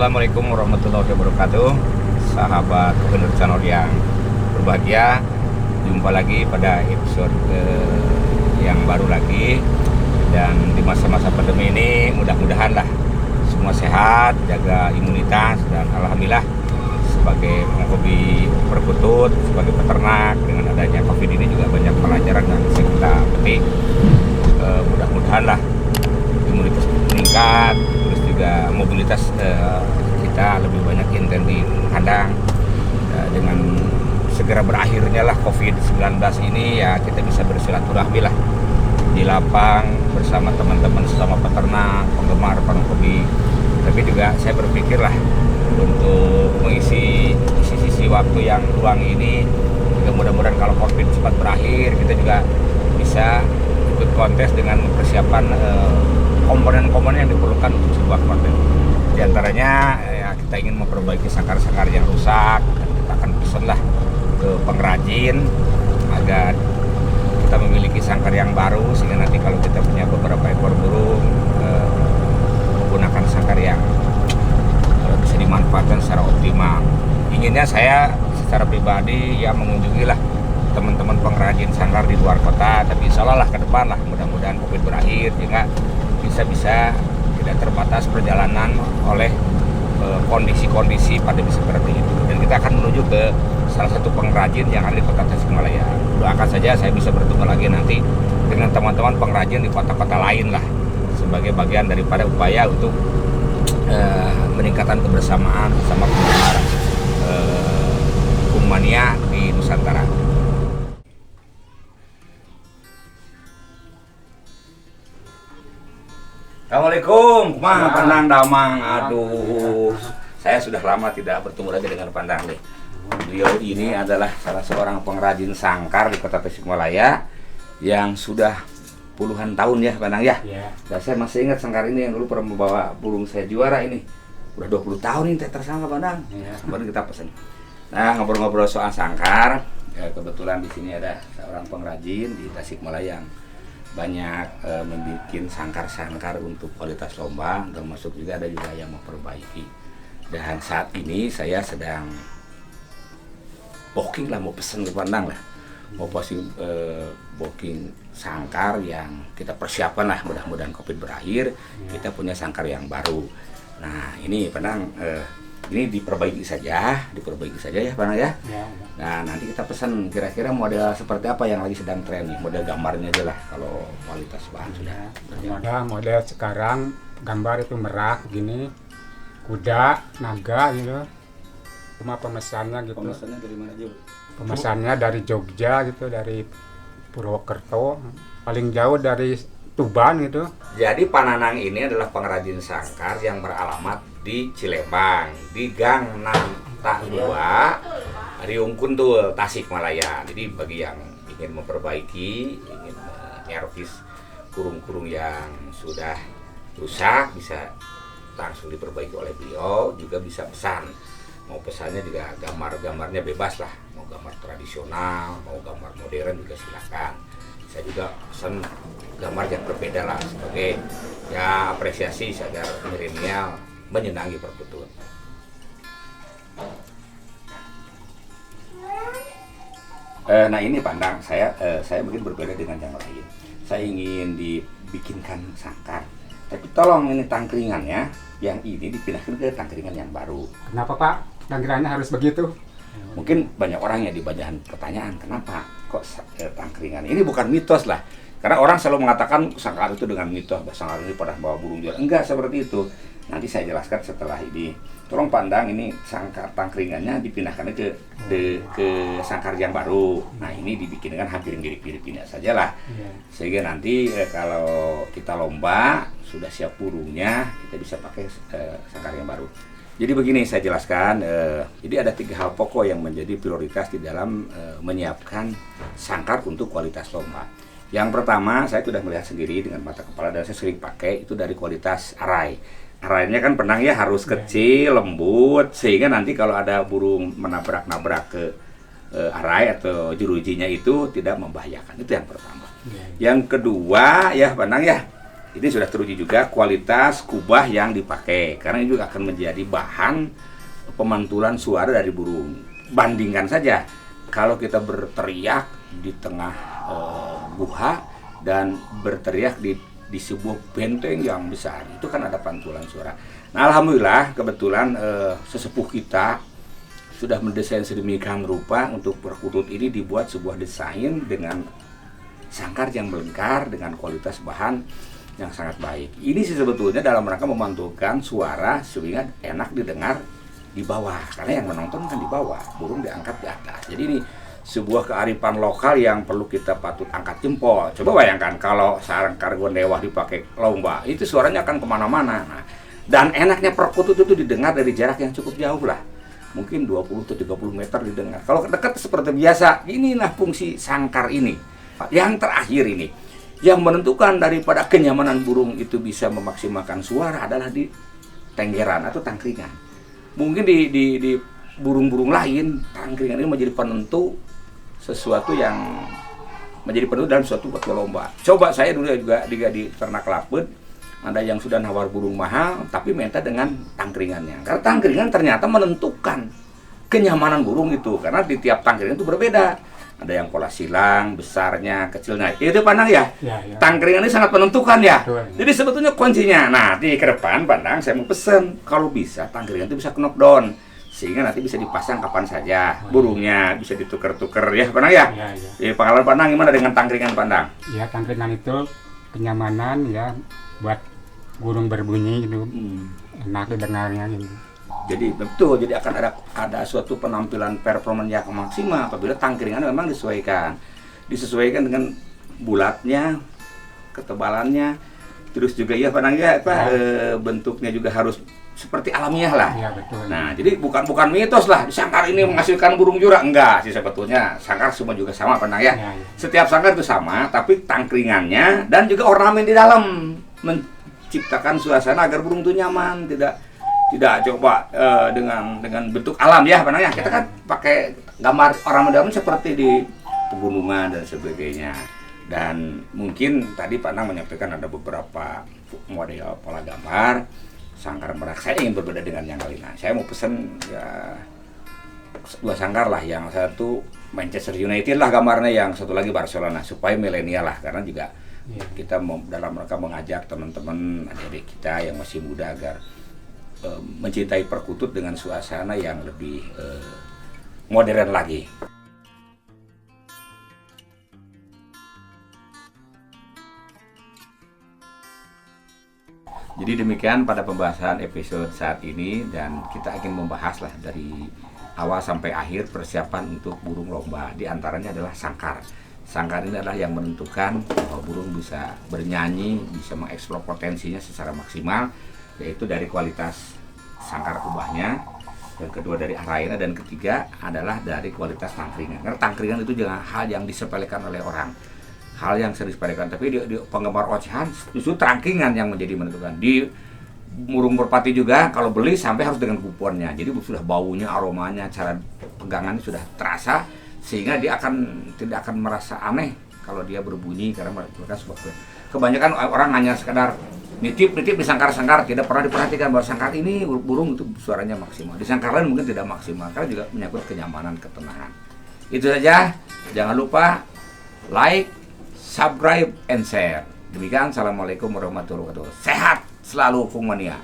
Assalamualaikum warahmatullahi wabarakatuh. Sahabat Gubernur Channel yang berbahagia, jumpa lagi pada episode yang baru lagi. Dan di masa-masa pandemi ini mudah-mudahan lah semua sehat, jaga imunitas, dan alhamdulillah sebagai penghobi perkutut, sebagai peternak, dengan adanya COVID ini juga banyak pelajaran yang bisa kita petik. Mudah-mudahan lah imunitas meningkat, terus juga mobilitas kita lebih banyak intens di kandang. Dengan segera berakhirnya lah COVID-19 ini, ya kita bisa bersilaturahmi lah di lapang bersama teman-teman sesama peternak, penggemar, penghobi. Tapi juga saya berpikir lah untuk mengisi sisi waktu yang luang ini, juga mudah-mudahan kalau COVID cepat berakhir, kita juga bisa ikut kontes dengan persiapan komponen-komponen yang diperlukan untuk sebuah konten. Di antaranya ya, kita ingin memperbaiki sangkar-sangkar yang rusak, dan kita akan pesan lah ke pengrajin agar kita memiliki sangkar yang baru, sehingga nanti kalau kita punya beberapa ekor burung menggunakan sangkar yang bisa dimanfaatkan secara optimal. Inginnya saya secara pribadi ya mengunjungi lah teman-teman pengrajin sangkar di luar kota, tapi insya Allah lah ke depan lah, mudah-mudahan COVID berakhir sehingga bisa tidak terbatas perjalanan oleh kondisi-kondisi pandemi seperti itu. Dan kita akan menuju ke salah satu pengrajin yang ada di kota Tasikmalaya. Doakan saja saya bisa bertemu lagi nanti dengan teman-teman pengrajin di kota-kota lain lah, sebagai bagian daripada upaya untuk meningkatkan kebersamaan bersama penggemar Kumania di Nusantara. Assalamualaikum, kumaha Pandang Damang. Aduh, saya sudah lama tidak bertemu lagi dengan Pandang nih. Beliau ini adalah salah seorang pengrajin sangkar di kota Tasikmalaya yang sudah puluhan tahun ya Pandang ya. Dan saya masih ingat sangkar ini yang dulu pernah membawa burung saya juara ini. Udah 20 tahun ini tersangka Pandang. Kemarin kita pesan. Nah, ngobrol-ngobrol soal sangkar, ya, kebetulan di sini ada seorang pengrajin di Tasikmalaya yang banyak membuat sangkar-sangkar untuk kualitas lomba, termasuk juga ada juga yang memperbaiki. Dan saat ini saya sedang booking lah, mau pesen ke Pandang lah, mau posting booking sangkar yang kita persiapkan lah, mudah-mudahan COVID berakhir, kita punya sangkar yang baru. Nah ini Pandang, ini diperbaiki saja ya Pandang ya. Nah nanti kita pesan kira-kira model seperti apa yang lagi sedang tren nih, model gambarnya aja lah kalau kualitas bahan sudah. Ada model sekarang gambar itu merak gini, kuda, naga gitu. Cuma pemesannya gitu. Pemesannya dari mana aja? Pemesannya dari Jogja gitu, dari Purwokerto, paling jauh dari Tuban gitu. Jadi Pananang ini adalah pengrajin sangkar yang beralamat di Cilembang, di Gang Nanta 2, Riung Kuntul, Tasikmalaya. Jadi bagi yang ingin memperbaiki, ingin menyervis kurung-kurung yang sudah rusak, bisa langsung diperbaiki oleh beliau, juga bisa pesan. Mau pesannya juga gambar-gambarnya bebas lah, mau gambar tradisional, mau gambar modern juga silakan. Saya juga pesan gambar yang berbeda lah, sebagai ya apresiasi agar milenial menyenangi perkutut. Nah ini Pandang, saya mungkin berbeda dengan yang lain. Saya ingin dibikinkan sangkar, tapi tolong ini tangkringannya yang ini dipindahkan ke tangkringan yang baru. Kenapa Pak? Tangkringannya harus begitu? Mungkin banyak orang yang dibanyakan pertanyaan, kenapa kok tangkringan? Ini bukan mitos lah, karena orang selalu mengatakan sangkar itu dengan mitos, sangkar ini pernah bawa burung juara. Enggak seperti itu. Nanti saya jelaskan setelah ini. Tolong Pandang, ini sangkar tangkringannya dipindahkan ke sangkar yang baru. Nah ini dibikin dengan hampir mirip-mirip ini saja lah. Sehingga nanti kalau kita lomba sudah siap burungnya, kita bisa pakai sangkar yang baru. Jadi begini saya jelaskan, jadi ada 3 hal pokok yang menjadi prioritas di dalam menyiapkan sangkar untuk kualitas lomba. Yang pertama, saya sudah melihat sendiri dengan mata kepala dan saya sering pakai, itu dari kualitas arai. Arainya kan Pandang ya harus kecil, lembut, sehingga nanti kalau ada burung menabrak-nabrak ke arai atau jerujinya itu tidak membahayakan. Itu yang pertama. Yang kedua ya Pandang ya, ini sudah teruji juga kualitas kubah yang dipakai, karena ini juga akan menjadi bahan pemantulan suara dari burung. Bandingkan saja kalau kita berteriak di tengah guha dan berteriak di sebuah benteng yang besar, itu kan ada pantulan suara. Nah, alhamdulillah kebetulan sesepuh kita sudah mendesain sedemikian rupa untuk perkutut ini, dibuat sebuah desain dengan sangkar yang melingkar dengan kualitas bahan yang sangat baik. Ini sih sebetulnya dalam rangka memantulkan suara sehingga enak didengar di bawah, karena yang menonton kan di bawah, burung diangkat di atas. Jadi ini sebuah kearifan lokal yang perlu kita patut angkat jempol. Coba bayangkan kalau sangkar gondewah dipakai lomba, itu suaranya akan kemana-mana. Nah, dan enaknya perkutut itu didengar dari jarak yang cukup jauh lah, mungkin 20 atau 30 meter didengar. Kalau dekat seperti biasa, inilah fungsi sangkar ini. Yang terakhir ini, yang menentukan daripada kenyamanan burung itu bisa memaksimalkan suara adalah di tenggeran atau tangkringan. Mungkin di burung-burung lain, tangkringan ini menjadi penentu sesuatu yang menjadi penentu dalam suatu lomba. Coba saya dulu juga di ternak laput, ada yang sudah nawar burung mahal, tapi minta dengan tangkringannya. Karena tangkringan ternyata menentukan kenyamanan burung itu, karena di tiap tangkringan itu berbeda. Ada yang pola silang, besarnya, kecilnya. Itu Pandang ya? Ya. Tangkringan ini sangat menentukan ya. Betul. Jadi sebetulnya kuncinya. Nah, di ke depan Pandang saya mau pesen, kalau bisa tangkringan itu bisa knockdown, sehingga nanti bisa dipasang kapan saja. Burungnya bisa ditukar-tukar ya Pandang ya? Iya. Pengalaman Pandang gimana dengan tangkringan Pandang? Ya, tangkringan itu kenyamanan ya buat burung berbunyi gitu. Enak didengarnya gitu. Jadi betul, jadi akan ada suatu penampilan performa yang maksimal apabila tangkringan memang disesuaikan dengan bulatnya, ketebalannya, terus juga ya Pandang ya bentuknya juga harus seperti alamiah lah. Iya, betul. Nah, jadi bukan mitos lah sangkar ini menghasilkan burung juara, enggak sih sebetulnya. Sangkar semua juga sama Pandang ya. Ya. Setiap sangkar itu sama, tapi tangkringannya dan juga ornamen di dalam menciptakan suasana agar burung itu nyaman, tidak coba dengan bentuk alam ya Pandang ya. Kita kan pakai gambar orang dalam seperti di pegunungan dan sebagainya. Dan mungkin tadi Pandang menyampaikan ada beberapa model pola gambar sangkar merak. Saya ingin berbeda dengan yang lain. Nah, saya mau pesen ya 2 sangkar lah, yang satu Manchester United lah gambarnya, yang satu lagi Barcelona, supaya milenial lah, karena juga kita mau dalam rangka mengajak teman-teman adik-adik kita yang masih muda agar mencintai perkutut dengan suasana yang lebih modern lagi. Jadi demikian pada pembahasan episode saat ini, dan kita ingin membahas lah dari awal sampai akhir persiapan untuk burung lomba. Di antaranya adalah sangkar. Sangkar ini adalah yang menentukan bahwa burung bisa bernyanyi, bisa mengeksplor potensinya secara maksimal, yaitu dari kualitas sangkar kubahnya, yang kedua dari arahnya, dan ketiga adalah dari kualitas tangkringan. Karena tangkringan itu jangan hal yang disepelekan oleh orang, hal yang sering disepelekan, tapi di penggemar ocehan justru tangkringan yang menjadi menentukan. Di burung merpati juga kalau beli sampai harus dengan kuponnya, jadi sudah baunya, aromanya, cara pegangannya sudah terasa, sehingga dia tidak akan merasa aneh kalau dia berbunyi, karena mereka kebanyakan orang hanya sekedar nitip di sangkar-sangkar, tidak pernah diperhatikan bahwa sangkar ini burung itu suaranya maksimal. Di sangkar lain mungkin tidak maksimal, karena juga menyangkut kenyamanan, ketenangan. Itu saja, jangan lupa like, subscribe, and share. Demikian, assalamualaikum warahmatullahi wabarakatuh. Sehat selalu Fungmania.